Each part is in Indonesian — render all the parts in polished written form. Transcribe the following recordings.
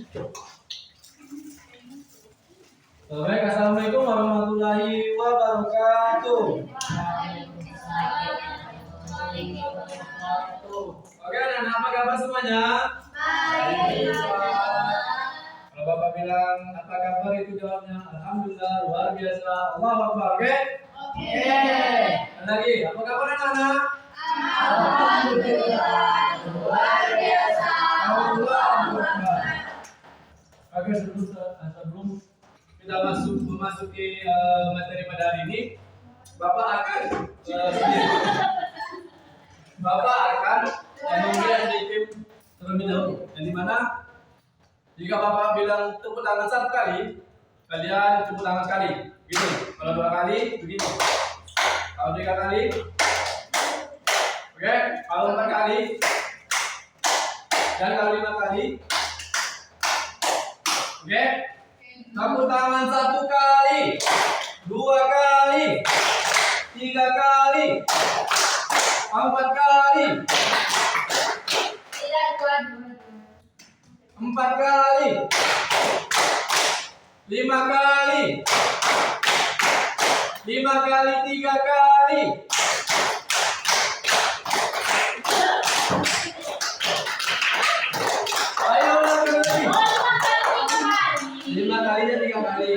Baik, assalamualaikum warahmatullahi wabarakatuh. Oke, anak-anak apa kabar semuanya? Baik. Kalau Bapak bilang apa kabar itu jawabnya alhamdulillah, luar biasa, Allahu Akbar. Oke? Oke. Dan lagi, apa kabar anak-anak? Alhamdulillah, luar biasa. Allahu Akbar. Oke, sebelum kita memasuki materi pada hari ini, Bapak akan memulai sedikit terlebih dahulu. Dan di mana jika Bapak bilang tepuk tangan satu kali, kalian tepuk tangan sekali. Gitu. Kalau 2 kali, begitu. Kalau 3 kali, oke. Kalau 4 kali, dan kalau 5 kali, oke. Tepuk tangan 1 kali, 2 kali, 3 kali, 4 kali, 4 kali, 5 kali, 5 kali, 3 kali. Ayo ulang lagi. 5 kalinya 3 kali.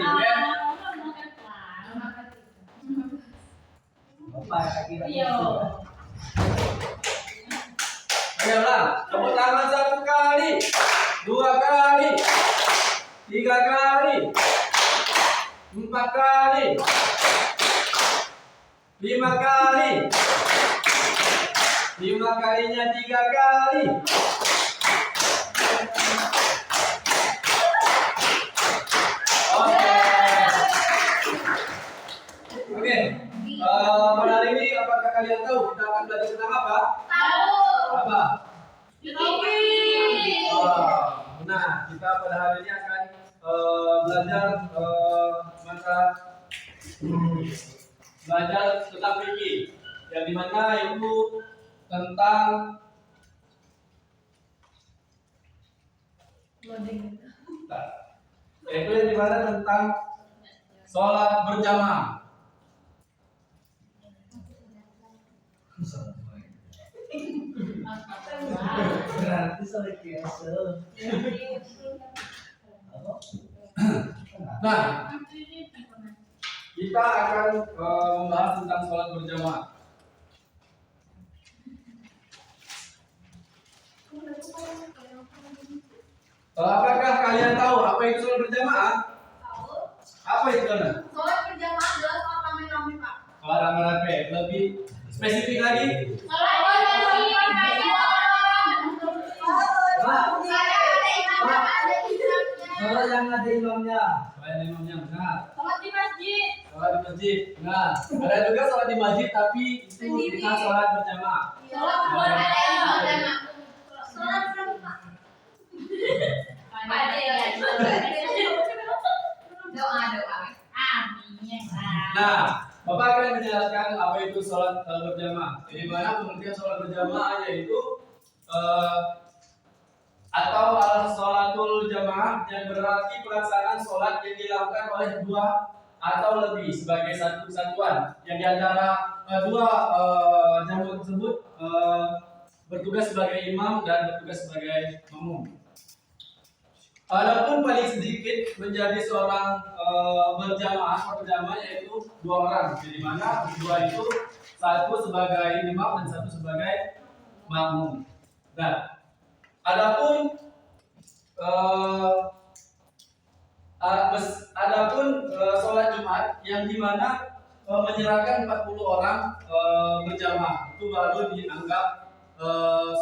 Ayo ulang. Tepuk tangan 1 kali, 2 kali, 3 kali, 4 kali, 5 kali, 5 kalinya 3 kali. Oke. Pada hari ini apakah kalian tahu kita akan belajar tentang apa? Tahu. Apa? Fikih. Nah, kita pada hari ini akan belajar tentang fikih, yang dimana itu tentang yang dimana tentang sholat berjamaah. Nah, kita akan membahas tentang sholat berjamaah. Apakah kalian tahu apa itu sholat berjamaah? Tahu. Apa itu kan? Sholat berjamaah adalah sholat rame-rame, Pak. Sholat rame-rame. Lebih spesifik lagi? Sholat berjamaah. Sholat yang ada imamnya. Sholat imamnya benar. Sholat di masjid. Sholat di masjid. Nah, ada juga sholat di masjid tapi itu bukan sholat berjamaah. Sholat berjamaah. Sholat berjamaah. Doa. Amin. Nah, Bapak akan menjelaskan apa itu sholat berjamaah. Jadi mana pengertian sholat berjamaah yaitu atau al-sholatul jamaah yang berarti pelaksanaan sholat yang dilakukan oleh 2 atau lebih sebagai satu kesatuan yang diantara 2 jamaah tersebut bertugas sebagai imam dan bertugas sebagai makmum. Adapun paling sedikit menjadi seorang berjamaah yaitu 2 orang, di mana 2 itu satu sebagai imam dan satu sebagai makmum. Nah, adapun sholat Jumat yang dimana menyerahkan 40 orang berjamaah itu baru dianggap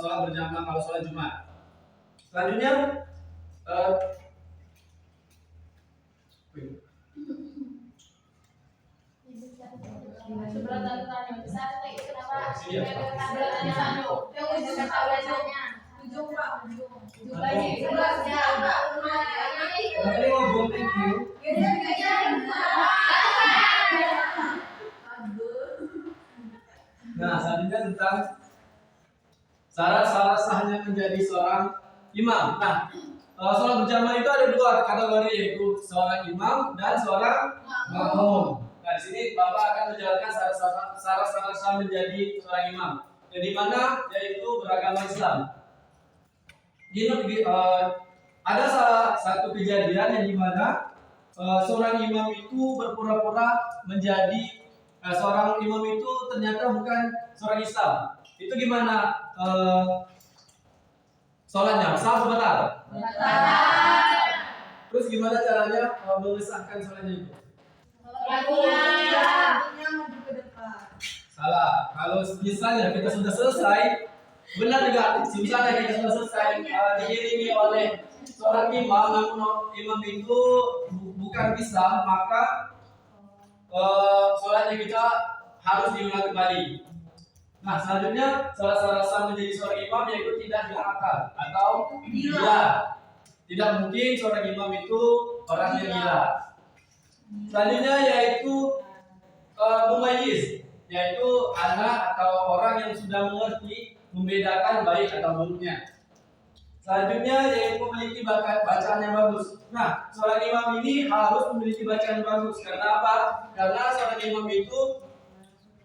sholat berjamaah kalau sholat Jumat. Selanjutnya nah, selanjutnya tentang syarat-syarat sahnya menjadi seorang imam. Nah, sholat berjamaah itu ada dua kategori, yaitu seorang imam dan seorang makmum. Nah, di sini Bapak akan menjelaskan syarat-syarat menjadi seorang imam. Yang dimana yaitu beragama Islam. Ada salah satu kejadian yang dimana seorang imam itu berpura-pura menjadi seorang imam itu ternyata bukan seorang Islam. Itu gimana sholatnya? Sah atau batal? Terus gimana caranya mengesahkan sholatnya itu? Salah. Kalau misalnya kita sudah selesai, benar juga. Misalnya kita sudah selesai diiringi oleh seorang imam, namun imam itu bukan Islam, maka sholatnya kita harus diulang kembali. Nah, selanjutnya syarat-syarat sah menjadi seorang imam yaitu tidak hilang akal atau gila. Tidak mungkin seorang imam itu orang yang gila. Selanjutnya yaitu mumayyiz, yaitu anak atau orang yang sudah mengerti membedakan baik atau buruknya. Selanjutnya yaitu memiliki bacaan yang bagus. Nah, seorang imam ini harus memiliki bacaan yang bagus. Karena apa? Karena seorang imam itu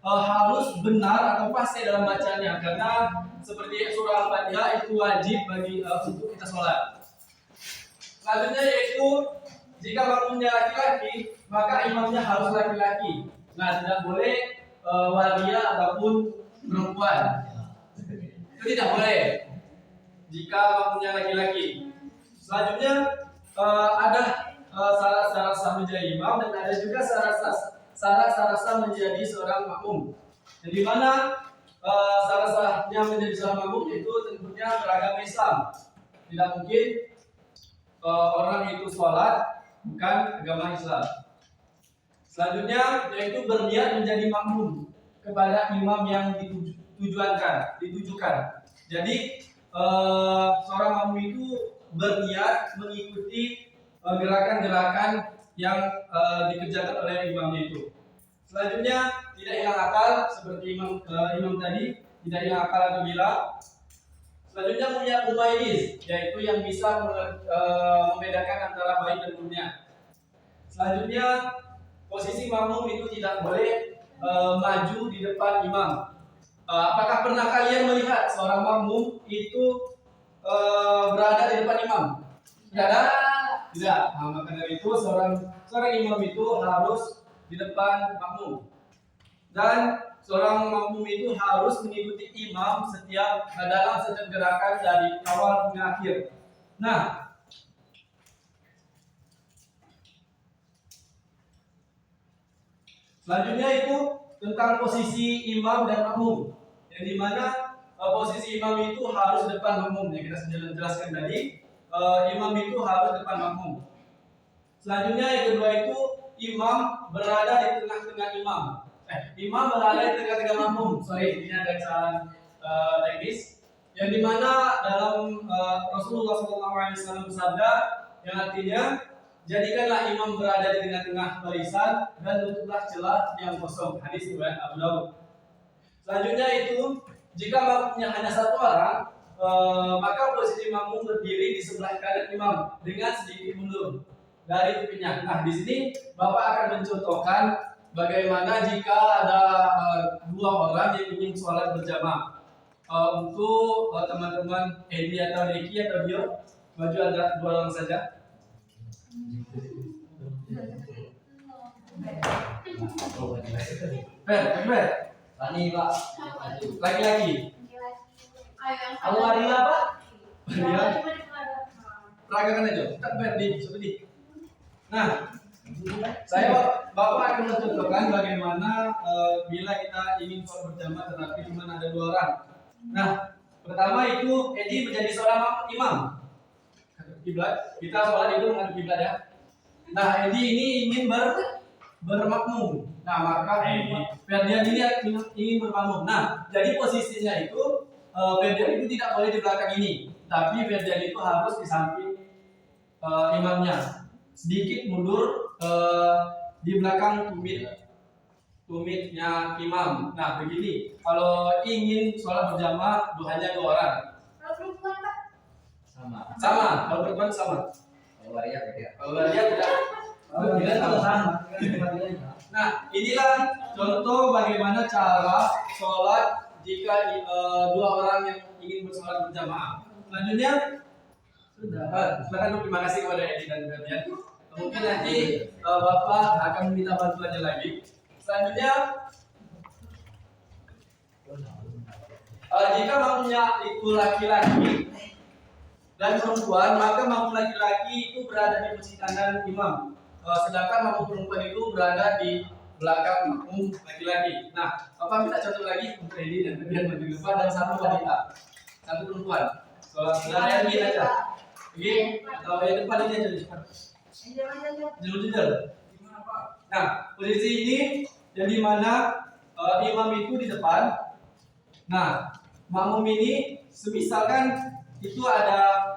harus benar atau pasti dalam bacaannya. Karena seperti surah Al-Fatihah itu wajib bagi untuk kita sholat. Selanjutnya yaitu jika makmumnya laki-laki, maka imamnya harus laki-laki. Nah, tidak boleh waria ataupun perempuan. Itu tidak boleh jika makmumnya laki-laki. Selanjutnya ada syarat-syarat sah menjadi imam dan ada juga syarat-syarat sah menjadi seorang makmum. Jadi mana syarat sahnya menjadi seorang makmum itu tentunya beragama Islam. Tidak mungkin orang itu sholat bukan agama Islam. Selanjutnya yaitu berniat menjadi makmum kepada imam yang ditujukan. Jadi seorang makmum itu berniat mengikuti gerakan-gerakan yang dikerjakan oleh imamnya itu. Selanjutnya tidak hilang akal seperti imam tadi, tidak hilang akal atau gila. Selanjutnya punya mumayyiz, yaitu yang bisa membedakan antara baik dan buruknya. Selanjutnya posisi makmum itu tidak boleh maju di depan imam. Apakah pernah kalian melihat seorang makmum itu berada di depan imam? Tidak ada? Tidak. Nah, maka dari itu seorang imam itu harus di depan makmum. Dan seorang makmum itu harus mengikuti imam dalam setiap gerakan dari awal hingga akhir. Nah, selanjutnya itu tentang posisi imam dan makmum, yang dimana posisi imam itu harus depan makmum. Yang kita sudah jelaskan tadi, imam itu harus depan makmum. Selanjutnya yang kedua itu imam berada di tengah-tengah imam. Imam berada di tengah-tengah makmum. Sorry, ini ada kesalahan teknis. Yang dimana dalam Rasulullah SAW bersabda yang artinya, jadikanlah imam berada di tengah-tengah barisan dan tutuplah celah yang kosong. Hadis riwayat Abu Daud. Selanjutnya itu jika makmumnya hanya satu orang, maka posisi makmum berdiri di sebelah kanan imam dengan sedikit mundur dari pipinya. Nah, di sini Bapak akan mencontohkan bagaimana jika ada dua orang yang ingin sholat berjamaah. Untuk teman-teman Edi atau Deki atau Dio, maju ada dua orang saja. Ber, Tani Pak. laki-laki. Aku hari apa? Peragakan aja. Kita Berdi, seperti. Nah, Bapak akan mencontohkan bagaimana bila kita ingin sholat berjamaah tetapi cuma ada dua orang. Nah, pertama itu Edi menjadi seorang imam. Kiblat, kita sholat itu menghadap kiblat ya. Nah, Edi ini ingin bermakmum. Nah, maka Ferdian ini ingin bermakmum. Nah, jadi posisinya itu Ferdian itu tidak boleh di belakang ini, tapi Ferdian itu harus di samping imamnya. Sedikit mundur di belakang tumitnya imam. Nah, begini. Kalau ingin sholat berjamaah hanya dua orang. Kalau perempuan Pak? Sama. Sama, kalau perempuan sama. Kalau waria beda. Kalau waria tidak. Bila kalau sama. Nah, inilah contoh bagaimana cara sholat jika dua orang yang ingin bersolat berjamaah. Selanjutnya, silakan dulu, terima kasih kepada Edi dan Berdian. Mungkin nanti Bapak akan meminta bantuannya lagi. Selanjutnya, jika makmumnya itu laki-laki dan perempuan, maka makmum laki-laki itu berada di posisi kanan imam. Sedangkan makmum perempuan itu berada di belakang makmum laki-laki. Nah, Bapak minta contoh lagi untuk Edi dan Berdian maju depan dan satu wanita, satu perempuan. Kalau saudara yang ingin aja. Oke, atau yang depan ini aja di depan. Jujur. Nah, posisi ini yang dimana imam itu di depan. Nah, makmum ini semisalkan itu ada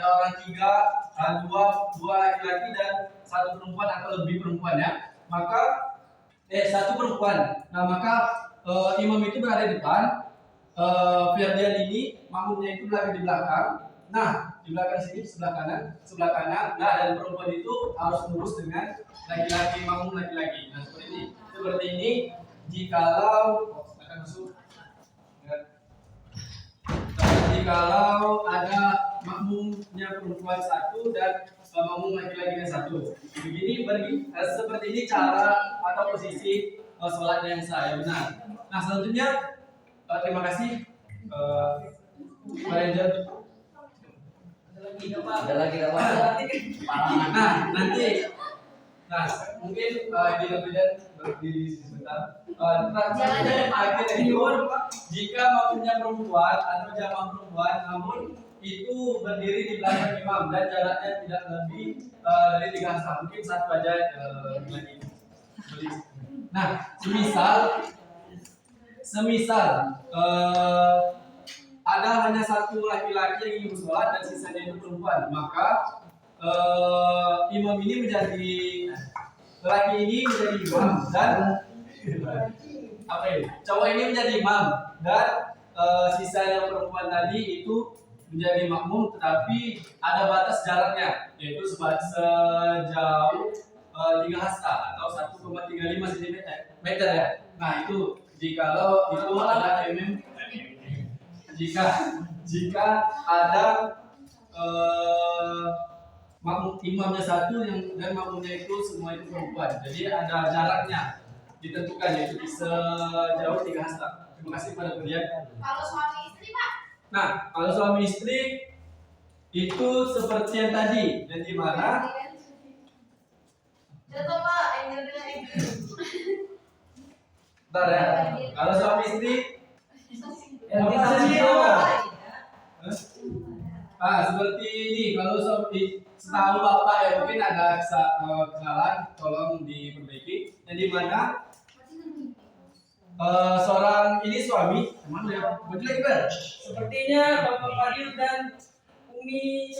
orang tiga, dua laki-laki dan satu perempuan atau lebih perempuan ya. Maka satu perempuan. Nah, maka imam itu berada di depan. Ferdian ini makmumnya itu berada di belakang. Nah, di belakang sini sebelah kanan. Nah, dan perempuan itu harus lurus dengan laki-laki, makmum laki-laki. Nah, seperti ini. Jikalau akan masuk. Jikalau ada makmumnya perempuan satu dan makmum laki-lakinya satu. Seperti ini cara atau posisi sholatnya yang sah, benar. Nah, selanjutnya terima kasih manajer. Ada lagi dapat. Nah, nanti mungkin di Berdian berdiri sebentar. Terakhir jika makmumnya perempuan atau jamaah perempuan, namun itu berdiri di belakang imam dan jaraknya tidak lebih dari 3 hasta, mungkin satu aja lagi. Nah, semisal ada hanya satu laki-laki yang ingin bersolat dan sisanya itu perempuan, maka imam ini menjadi laki ini menjadi imam dan cowok ini menjadi imam dan sisanya perempuan tadi itu menjadi makmum, tetapi ada batas jaraknya yaitu sejauh 3 hasta atau 1,35 cm ya. Nah, itu jikalau itu ada jika ada makmum imamnya satu dan makmumnya itu semua itu perempuan. Jadi ada jaraknya ditentukan yaitu sejauh 3 hasta. Terima kasih pada Berdian. Kalau suami istri, Pak? Nah, kalau suami istri itu seperti yang tadi, dan di mana? Contoh, Pak, yang Bentar ya. Kalau suami istri, seperti ini. Kalau setahu Bapak ya mungkin ada kesalahan, tolong diperbaiki. Dan di mana? Seorang ini suami, mana ya? Maju lagi Ber. Sepertinya Bapak Fadil dan Umi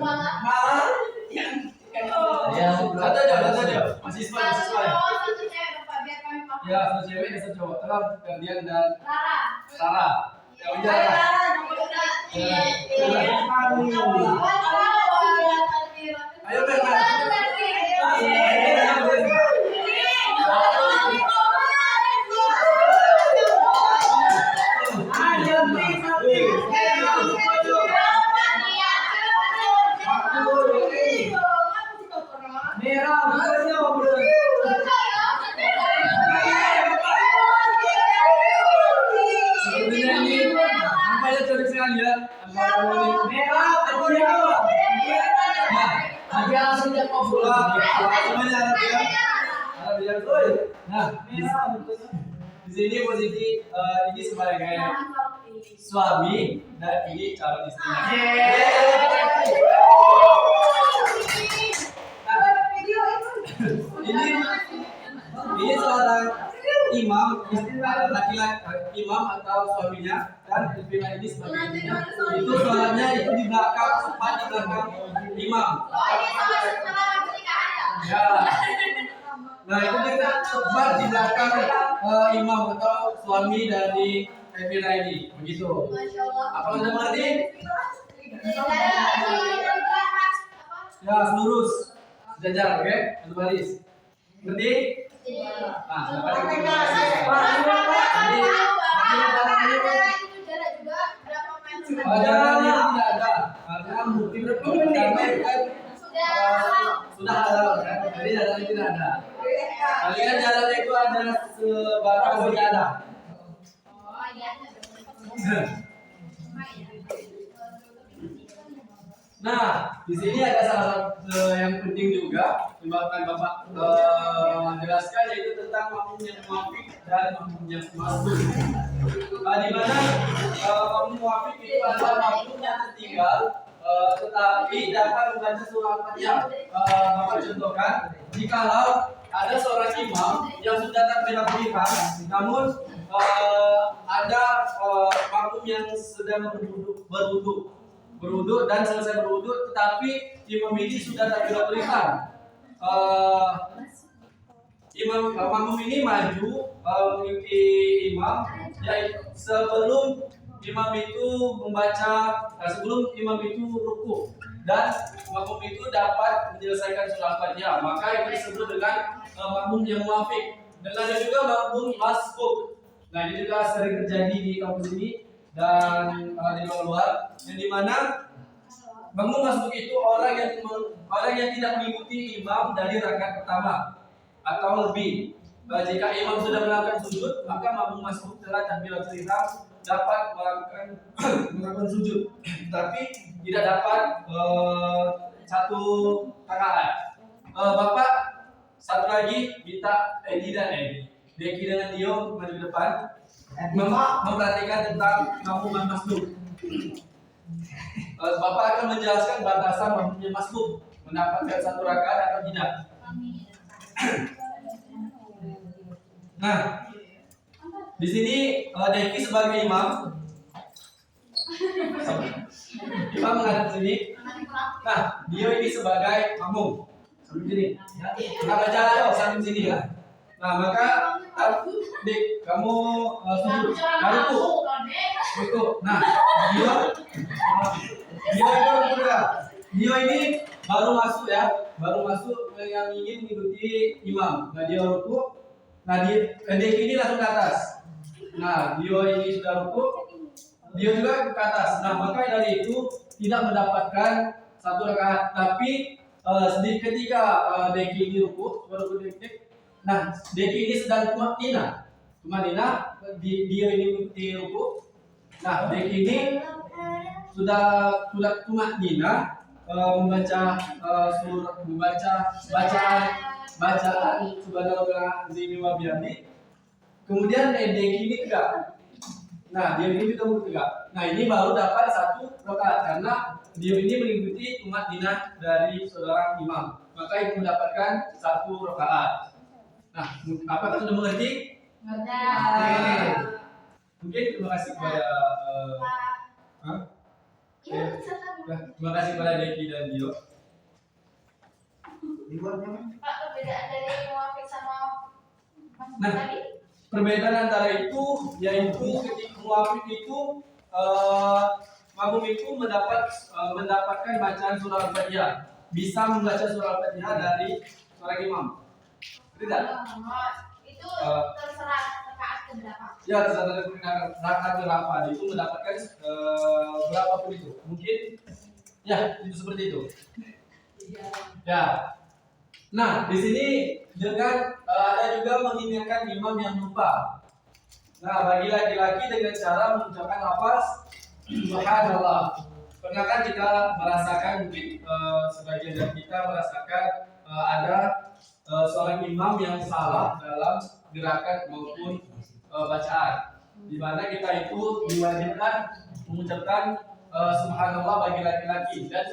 Malah. yang Satu aja. Mahasiswa. Satu cewek, Bapak, biar kami paham. Ya, satu cewek dan satu cowok. Tolong Ferdian dan Lara. Sarah. Ya, udah. Ayo Ber. Sepertinya ini nampaknya cocok sekali ya. Nanti langsung jam pulang. Semuanya Arab ya. Nah, di sini posisi ini sebagai suami dan ini calon istrinya. Ini seorang imam, laki-laki imam atau suaminya dan istrinya ini sebagai istrinya. Itu sholatnya itu di belakang, tepat di belakang imam. Ya. Nah, itu kita tepat di belakang imam atau suami dari Evira ini. Begitu. Masya Allah. Apa Anda mengerti? Tidak ada apa? Ya, lurus. Sejajar, oke? Satu baris. Ngerti? Nah, siapa yang ngerti? Jalan itu tidak ada. Karena mungkin karena itu kan sudah halal kan? Jadi jalan itu tidak ada. Kalian jalan itu ada sebatas beriadah. Nah, di sini ada salah satu yang penting juga, bahkan Bapak jelaskan, yaitu tentang makmum yang muafik dan makmum yang masbuk. Di mana makmum muafik itu adalah makmum yang tertinggal, tetapi dapat membaca surah Al-Fatihah. Bapak contohkan, jikalau ada seorang imam yang sudah takbir pilihan, namun ada makmum yang sedang berwudu dan selesai berwudu, tetapi imam ini sudah takbiratul ihram. Makmum ini maju mengikuti imam, yaitu sebelum imam itu ruku dan makmum itu dapat menyelesaikan surah Al-Fatihah, maka itu disebut dengan makmum yang muafik. Dan ada juga makmum masbuk. Nah, ini juga sering terjadi di kampus ini dan di luar, yang dimana makmum masbuk itu orang yang tidak mengikuti imam dari rakaat pertama atau lebih. Jika imam sudah melakukan sujud, maka makmum masbuk telah takbiratul ihram dapat melakukan sujud, tapi tidak dapat satu rakaat. Bapak satu lagi minta Edi dan Deki dengan Dio untuk maju ke depan memperhatikan tentang makmum masbuk. Bapak akan menjelaskan batasan makmum masbuk mendapatkan satu rakaat atau tidak. Nah, di sini Deki sebagai imam menghadap sini. Nah, Dio ini sebagai makmum sambil sini. Kita baca ayo sambil sini ya. Nah, maka Dik, kamu sujud, ruku. Nah, Dio ini baru masuk yang ingin mengikuti imam. Nah, dia ruku. Nah, Dik ini langsung ke atas. Nah, Dio ini sudah ruku, Dio juga ke atas. Nah, maka dari itu tidak mendapatkan satu rakaat. Tapi ketika Deki ini ruku, nah, Deki ini sedang tumaknina. Dia ini mengikuti ruku. Nah, Deki ini sudah tumaknina membaca bacaan subhanallah wa bihamdi. Kemudian Deki ini tegak. Nah, dia ini juga tegak. Nah, ini baru dapat satu rakaat karena dia ini mengikuti tumaknina dari saudara imam. Maka itu mendapatkan satu rakaat. Nah, apakah sudah mengerti? Mungkin terima kasih kepada terima kasih kepada Deki dan Dio. Pak, perbedaan dari muafik sama Nah, perbedaan antara itu yaitu ketika muafik itu makmum itu mendapatkan bacaan surah Al-Fatihah, bisa membaca surah Al-Fatihah dari seorang imam. Tidak? Itu terserah rakaat keberapa? Ya, terserah rakaat berapa itu mendapatkan berapapun itu. Mungkin ya itu seperti itu. Ya. Nah, di sini dengan ada juga mengingatkan imam yang lupa. Nah, bagi laki-laki dengan cara mengucapkan lafaz subhanallah. Pernah kan kita merasakan, mungkin sebagian dari kita merasakan ada seorang imam yang salah dalam gerakan maupun bacaan, di mana kita itu diwajibkan mengucapkan subhanallah bagi laki-laki, dan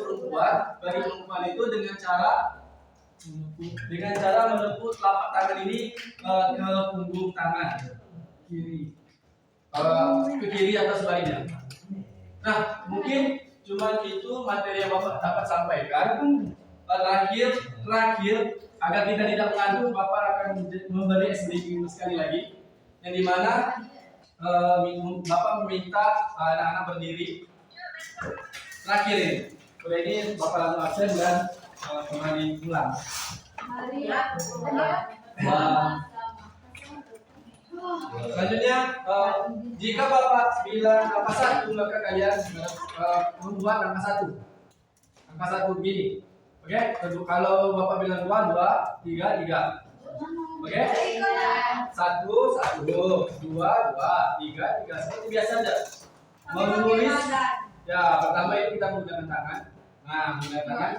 bagi perempuan itu dengan cara menepuk telapak tangan ini ke punggung tangan kiri, ke kiri atau sebaliknya. Nah, mungkin cuma itu materi yang Bapak dapat sampaikan. Terakhir agar kita tidak mengantuk, Bapak akan memberi sedikit sekali lagi, yang dimana Bapak meminta anak-anak berdiri. Terakhir ini. Udah ini Bapak langsung absen dan kembali pulang. Selanjutnya, jika Bapak bilang angka 1, maka kalian membuat angka 1. Angka 1 begini. Oke, kalau Bapak bilang 2, 2, 3, 3. Oke? 1, 1, 2, 2, 3, 3. Seperti biasa saja. Menulis, ya pertama itu kita menggunakan tangan. Nah, menggunakan tangan.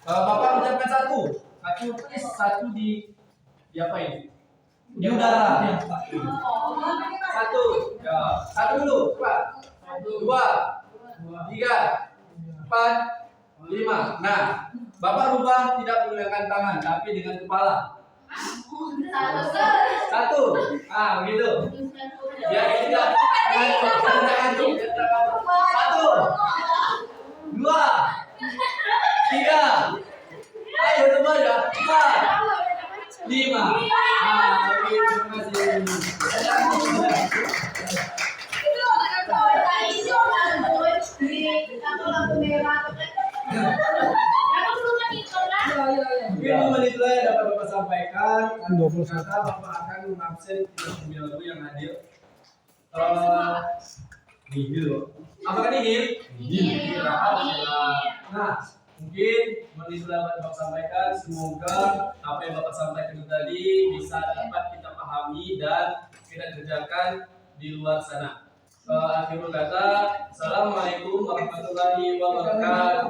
Bapak ucapkan 1. 1 di apa ini? Di udara. 1. Ya, 1 dulu. 2, 3, 4, 5. Nah, Bapak rubah tidak menggunakan tangan, tapi dengan kepala. 1. Ah, begitu. Ya, tidak. 1, 2, 3. Ayo coba ya. 4, 5. Ah, terima kasih. Mungkin menit yang dapat Bapak sampaikan. 20 kata Bapak akan mengabsen 39 yang hadir. Nihil. Apakah nihil? Nihil. Nah, mungkin menit dapat Bapak sampaikan. Semoga apa yang Bapak sampaikan itu tadi bisa dapat kita pahami dan kita kerjakan di luar sana. Akhirul kata, Assalamualaikum warahmatullahi wabarakatuh.